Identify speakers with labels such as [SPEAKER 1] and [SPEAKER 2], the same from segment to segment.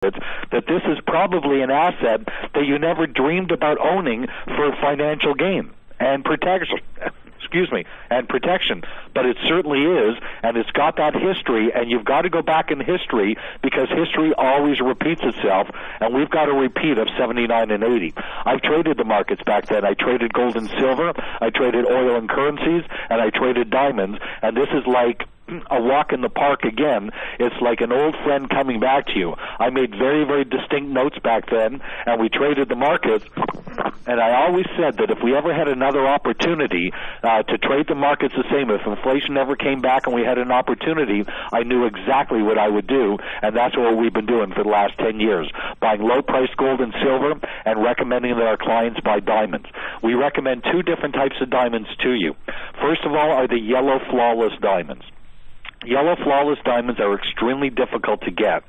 [SPEAKER 1] that this is probably an asset that you never dreamed about owning for financial gain and protection. And protection, but it certainly is, and it's got that history, and you've got to go back in history because history always repeats itself, and we've got a repeat of 79 and 80. I've traded the markets back then. I traded gold and silver, I traded oil and currencies, and I traded diamonds, and this is like a walk in the park again. It's like an old friend coming back to you. I made very, very distinct notes back then, and we traded the markets, and I always said that if we ever had another opportunity to trade the markets the same, if inflation ever came back and we had an opportunity, I knew exactly what I would do, and that's what we've been doing for the last 10 years, buying low-priced gold and silver and recommending that our clients buy diamonds. We recommend two different types of diamonds to you. First of all are the yellow flawless diamonds. Yellow flawless diamonds are extremely difficult to get.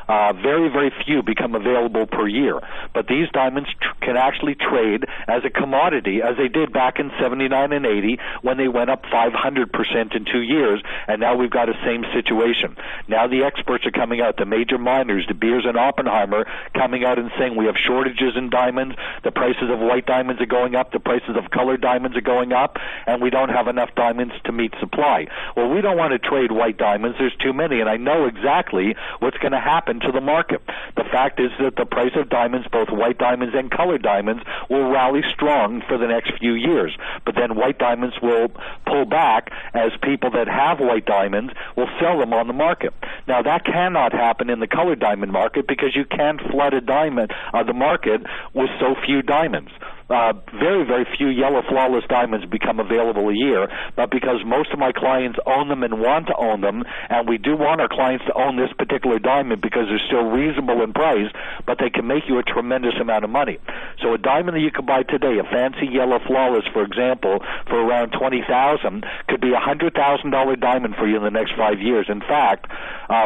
[SPEAKER 1] Very, very few become available per year. But these diamonds can actually trade as a commodity, as they did back in 79 and 80 when they went up 500% in 2 years, and now we've got the same situation. Now the experts are coming out, the major miners, De Beers and Oppenheimer, coming out and saying we have shortages in diamonds, the prices of white diamonds are going up, the prices of colored diamonds are going up, and we don't have enough diamonds to meet supply. Well, we don't want to trade white diamonds. There's too many, and I know exactly what's going to happen to the market. The fact is that the price of diamonds, both white diamonds and colored diamonds, will rally strong for the next few years. But then white diamonds will pull back as people that have white diamonds will sell them on the market. Now, that cannot happen in the colored diamond market because you can't flood the market with so few diamonds. Very, very few yellow flawless diamonds become available a year, but because most of my clients own them and want to own them, and we do want our clients to own this particular diamond because they're still reasonable in price, but they can make you a tremendous amount of money. So a diamond that you can buy today, a fancy yellow flawless, for example, for around $20,000, could be a $100,000 diamond for you in the next 5 years. In fact,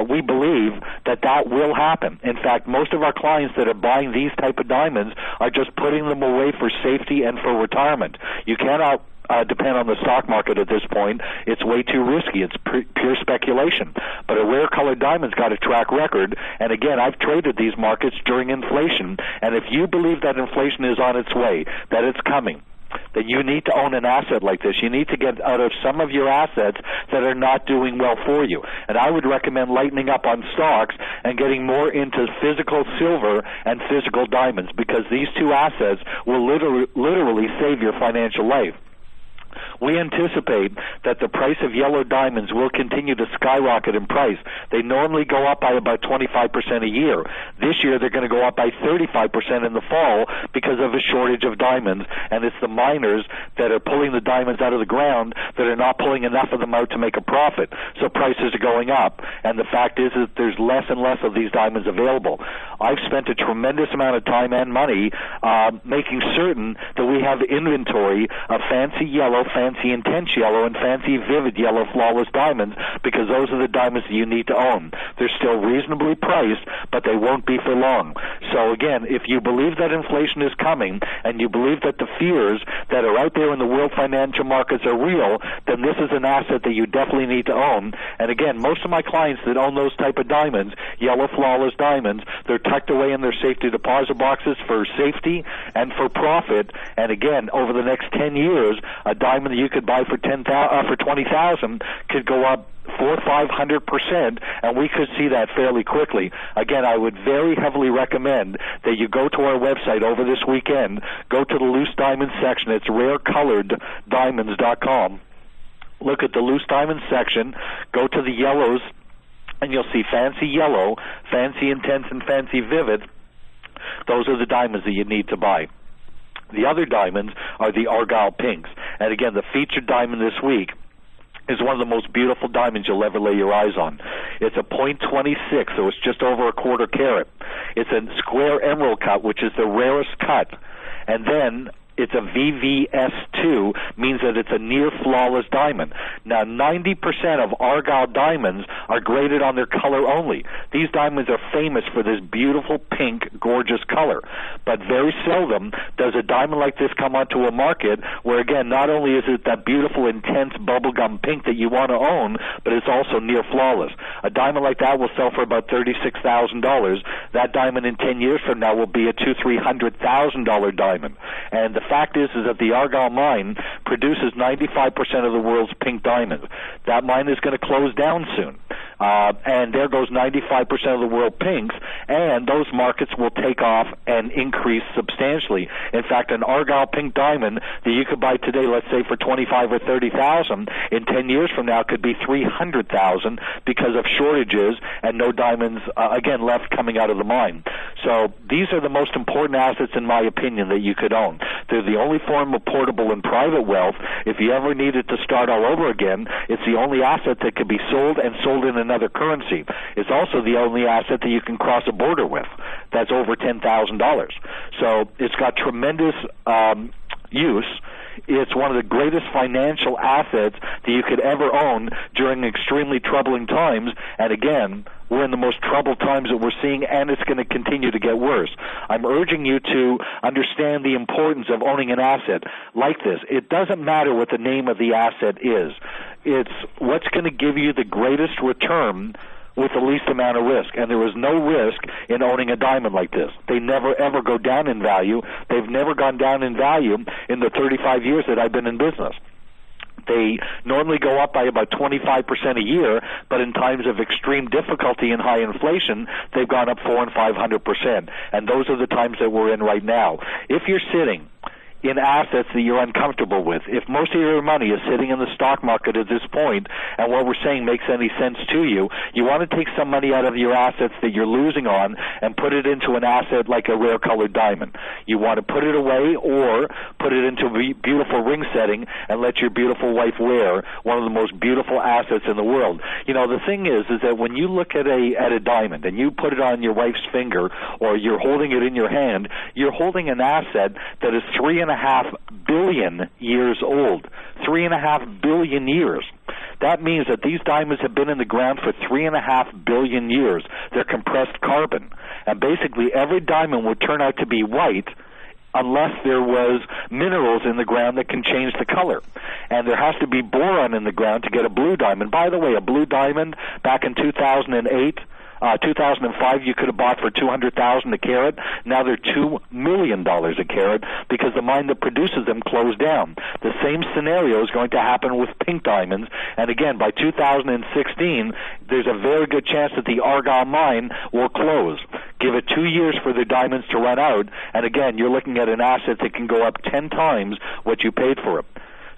[SPEAKER 1] we believe that that will happen. In fact, most of our clients that are buying these type of diamonds are just putting them away for safety and for retirement. You cannot depend on the stock market at this point. It's way too risky. It's pure speculation. But a rare colored diamond's got a track record, and again, I've traded these markets during inflation, and if you believe that inflation is on its way, that it's coming, that you need to own an asset like this. You need to get out of some of your assets that are not doing well for you. And I would recommend lightening up on stocks and getting more into physical silver and physical diamonds, because these two assets will literally save your financial life. We anticipate that the price of yellow diamonds will continue to skyrocket in price. They normally go up by about 25% a year. This year they're going to go up by 35% in the fall because of a shortage of diamonds, and it's the miners that are pulling the diamonds out of the ground that are not pulling enough of them out to make a profit. So prices are going up, and the fact is that there's less and less of these diamonds available. I've spent a tremendous amount of time and money making certain that we have inventory of fancy yellow, fancy intense yellow, and fancy vivid yellow flawless diamonds, because those are the diamonds that you need to own. They're still reasonably priced, but they won't be for long. So again, if you believe that inflation is coming, and you believe that the fears that are out there in the world financial markets are real, then this is an asset that you definitely need to own. And again, most of my clients that own those type of diamonds, yellow flawless diamonds, they're tucked away in their safety deposit boxes for safety and for profit. And again, over the next 10 years, a diamond that you could buy for $20,000 could go up 400-500%, and we could see that fairly quickly. Again, I would very heavily recommend that you go to our website over this weekend, go to the loose diamond section. It's rarecoloreddiamonds.com. Look at the loose diamond section, go to the yellows, and you'll see fancy yellow, fancy intense, and fancy vivid. Those are the diamonds that you need to buy. The other diamonds are the Argyle pinks. And again, the featured diamond this week is one of the most beautiful diamonds you'll ever lay your eyes on. It's a .26, so it's just over a quarter carat. It's a square emerald cut, which is the rarest cut. And then it's a VVS2, means that it's a near flawless diamond. Now, 90% of Argyle diamonds are graded on their color only. These diamonds are famous for this beautiful pink, gorgeous color. But very seldom does a diamond like this come onto a market where, again, not only is it that beautiful, intense bubblegum pink that you want to own, but it's also near flawless. A diamond like that will sell for about $36,000. That diamond in 10 years from now will be a $200,000-$300,000 diamond. And the fact is that the Argyle mine produces 95% of the world's pink diamonds. That mine is going to close down soon. And there goes 95% of the world pinks, and those markets will take off and increase substantially. In fact, an Argyle pink diamond that you could buy today, let's say for $25,000 or $30,000, in 10 years from now could be $300,000 because of shortages and no diamonds, again, left coming out of the mine. So these are the most important assets, in my opinion, that you could own. They're the only form of portable and private wealth. If you ever needed to start all over again, it's the only asset that could be sold and sold in another currency. It's also the only asset that you can cross a border with. That's over $10,000. So it's got tremendous use. It's one of the greatest financial assets that you could ever own during extremely troubling times. And again, we're in the most troubled times that we're seeing, and it's going to continue to get worse. I'm urging you to understand the importance of owning an asset like this. It doesn't matter what the name of the asset is. It's what's going to give you the greatest return with the least amount of risk. And there is no risk in owning a diamond like this. They never, ever go down in value. They've never gone down in value in the 35 years that I've been in business. They normally go up by about 25% a year, but in times of extreme difficulty and high inflation, they've gone up 400% and 500%. And those are the times that we're in right now. If you're sitting in assets that you're uncomfortable with, if most of your money is sitting in the stock market at this point, and what we're saying makes any sense to you, you want to take some money out of your assets that you're losing on and put it into an asset like a rare colored diamond. You want to put it away or put it into a beautiful ring setting and let your beautiful wife wear one of the most beautiful assets in the world. You know, the thing is that when you look at a diamond and you put it on your wife's finger or you're holding it in your hand, you're holding an asset that is 3.5 billion years old. 3.5 billion years. That means that these diamonds have been in the ground for 3.5 billion years. They're compressed carbon. And basically every diamond would turn out to be white unless there was minerals in the ground that can change the color. And there has to be boron in the ground to get a blue diamond. By the way, a blue diamond back in 2008, 2005, you could have bought for $200,000 a carat. Now they're $2 million a carat because the mine that produces them closed down. The same scenario is going to happen with pink diamonds. And again, by 2016, there's a very good chance that the Argyle mine will close. Give it 2 years for the diamonds to run out. And again, you're looking at an asset that can go up 10 times what you paid for it.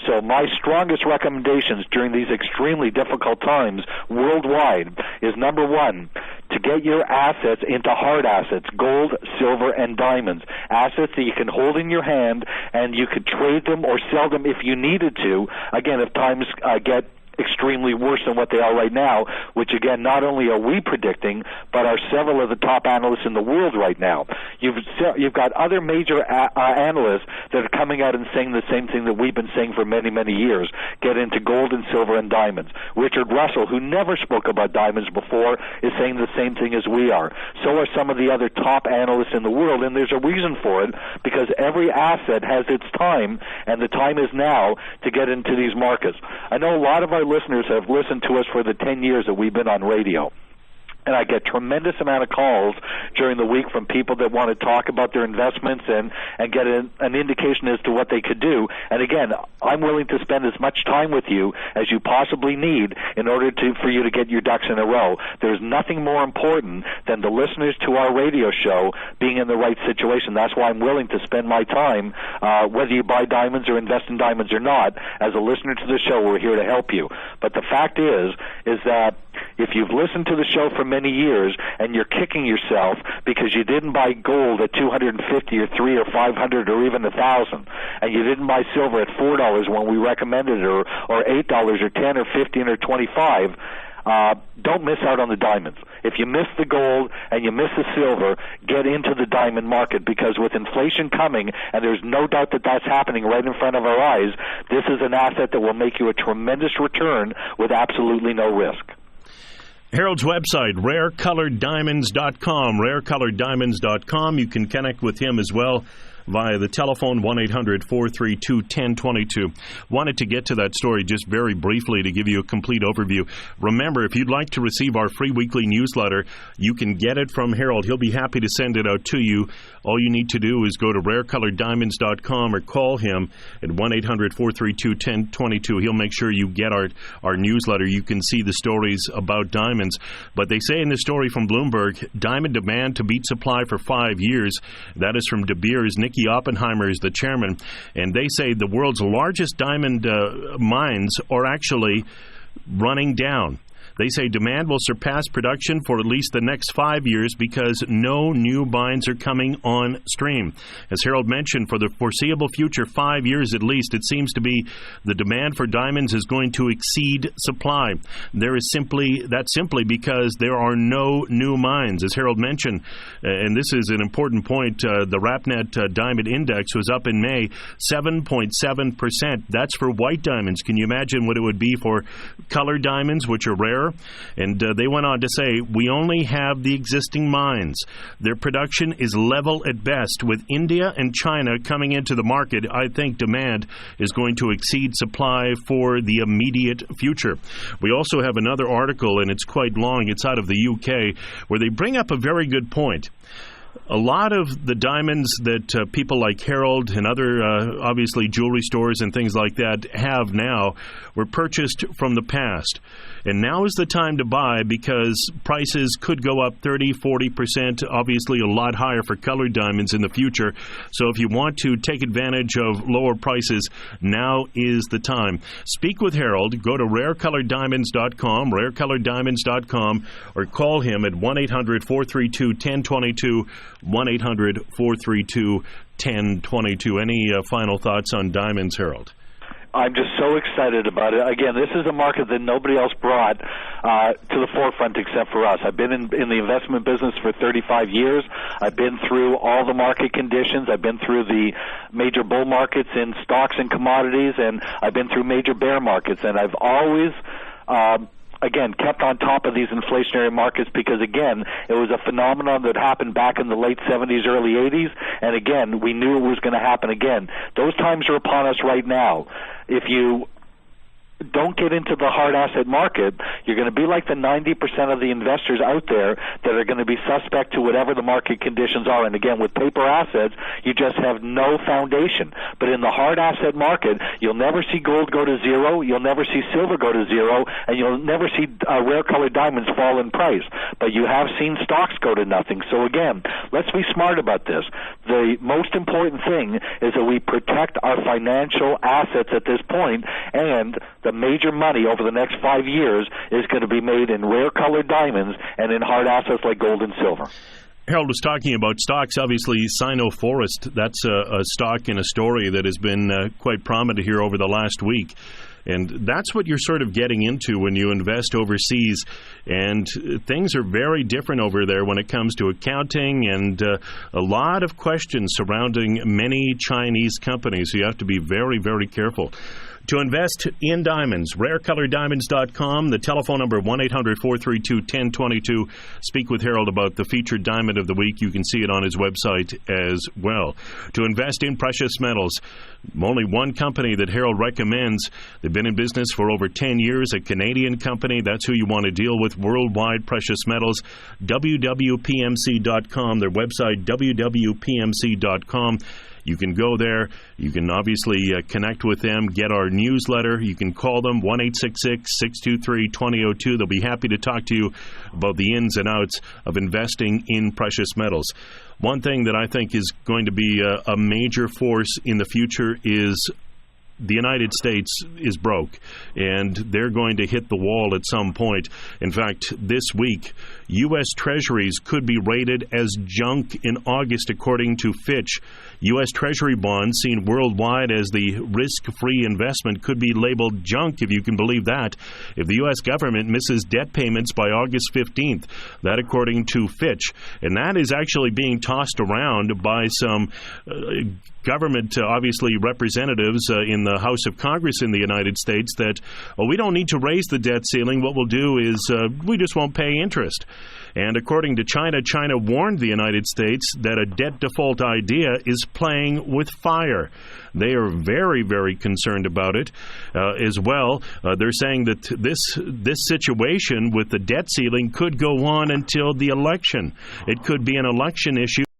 [SPEAKER 1] So my strongest recommendations during these extremely difficult times worldwide is, number one, to get your assets into hard assets, gold, silver, and diamonds, assets that you can hold in your hand and you could trade them or sell them if you needed to, again, if times get extremely worse than what they are right now, which again, not only are we predicting, but are several of the top analysts in the world right now. You've got other major analysts that are coming out and saying the same thing that we've been saying for many, many years. Get into gold and silver and diamonds. Richard Russell, who never spoke about diamonds before, is saying the same thing as we are. So are some of the other top analysts in the world, and there's a reason for it, because every asset has its time, and the time is now to get into these markets. I know a lot of our listeners have listened to us for the 10 years that we've been on radio. And I get tremendous amount of calls during the week from people that want to talk about their investments and get an indication as to what they could do. And again, I'm willing to spend as much time with you as you possibly need in order for you to get your ducks in a row. There's nothing more important than the listeners to our radio show being in the right situation. That's why I'm willing to spend my time, whether you buy diamonds or invest in diamonds or not. As a listener to the show, we're here to help you. But the fact is that if you've listened to the show for many years and you're kicking yourself because you didn't buy gold at $250 or $300 or $500 or even $1,000, and you didn't buy silver at $4 when we recommended it, or $8 or $10 or $15 or $25, don't miss out on the diamonds. If you miss the gold and you miss the silver, get into the diamond market, because with inflation coming, and there's no doubt that that's happening right in front of our eyes, this is an asset that will make you a tremendous return with absolutely no risk.
[SPEAKER 2] Harold's website, rarecoloreddiamonds.com, rarecoloreddiamonds.com. You can connect with him as well via the telephone, 1-800-432-1022. Wanted to get to that story just very briefly to give you a complete overview. Remember, if you'd like to receive our free weekly newsletter, you can get it from Harold. He'll be happy to send it out to you. All you need to do is go to rarecoloreddiamonds.com or call him at 1-800-432-1022. He'll make sure you get our newsletter. You can see the stories about diamonds. But they say in the story from Bloomberg, diamond demand to beat supply for 5 years. That is from De Beers. Nicky Oppenheimer is the chairman, and they say the world's largest diamond mines are actually running down. They say demand will surpass production for at least the next 5 years because no new mines are coming on stream. As Harold mentioned, for the foreseeable future, 5 years at least, it seems to be the demand for diamonds is going to exceed supply. That's simply because there are no new mines. As Harold mentioned, and this is an important point, the RapNet Diamond Index was up in May 7.7%. That's for white diamonds. Can you imagine what it would be for colored diamonds, which are rare? And they went on to say, we only have the existing mines. Their production is level at best. With India and China coming into the market, I think demand is going to exceed supply for the immediate future. We also have another article, and it's quite long. It's out of the UK, where they bring up a very good point. A lot of the diamonds that people like Harold and other, obviously, jewelry stores and things like that have now were purchased from the past. And now is the time to buy because prices could go up 30, 40%, obviously a lot higher for colored diamonds in the future. So if you want to take advantage of lower prices, now is the time. Speak with Harold. Go to rarecoloreddiamonds.com, rarecoloreddiamonds.com, or call him at 1-800-432-1022, 1-800-432-1022. Any final thoughts on diamonds, Harold?
[SPEAKER 1] I'm just so excited about it. Again, this is a market that nobody else brought to the forefront except for us. I've been in the investment business for 35 years. I've been through all the market conditions. I've been through the major bull markets in stocks and commodities, and I've been through major bear markets. And I've always again, kept on top of these inflationary markets because, again, it was a phenomenon that happened back in the late 70s, early 80s, and, again, we knew it was going to happen again. Those times are upon us right now. If you don't get into the hard asset market, you're going to be like the 90% of the investors out there that are going to be suspect to whatever the market conditions are. And again, with paper assets, you just have no foundation. But in the hard asset market, you'll never see gold go to zero, you'll never see silver go to zero, and you'll never see rare colored diamonds fall in price. But you have seen stocks go to nothing. So again, let's be smart about this. The most important thing is that we protect our financial assets at this point, and the major money over the next 5 years is going to be made in rare colored diamonds and in hard assets like gold and silver.
[SPEAKER 2] Harold was talking about stocks. Obviously, Sino Forest, that's a stock in a story that has been quite prominent here over the last week. And that's what you're sort of getting into when you invest overseas. And things are very different over there when it comes to accounting and a lot of questions surrounding many Chinese companies. So you have to be very, very careful. To invest in diamonds, rarecoloreddiamonds.com, the telephone number 1-800-432-1022. Speak with Harold about the featured diamond of the week. You can see it on his website as well. To invest in precious metals, only one company that Harold recommends. They've been in business for over 10 years, a Canadian company. That's who you want to deal with, Worldwide Precious Metals, wwpmc.com, their website, wwpmc.com. You can go there. You can obviously connect with them, get our newsletter. You can call them, 1-866-623-2002. They'll be happy to talk to you about the ins and outs of investing in precious metals. One thing that I think is going to be a major force in the future is the United States is broke, and they're going to hit the wall at some point. In fact, this week, U.S. Treasuries could be rated as junk in August, according to Fitch. U.S. Treasury bonds, seen worldwide as the risk-free investment, could be labeled junk, if you can believe that, if the U.S. government misses debt payments by August 15th. That according to Fitch. And that is actually being tossed around by some government, obviously, representatives in the House of Congress in the United States that, we don't need to raise the debt ceiling. What we'll do is we just won't pay interest. And according to China, China warned the United States that a debt default idea is playing with fire. They are very, very concerned about it as well. They're saying that this situation with the debt ceiling could go on until the election. It could be an election issue.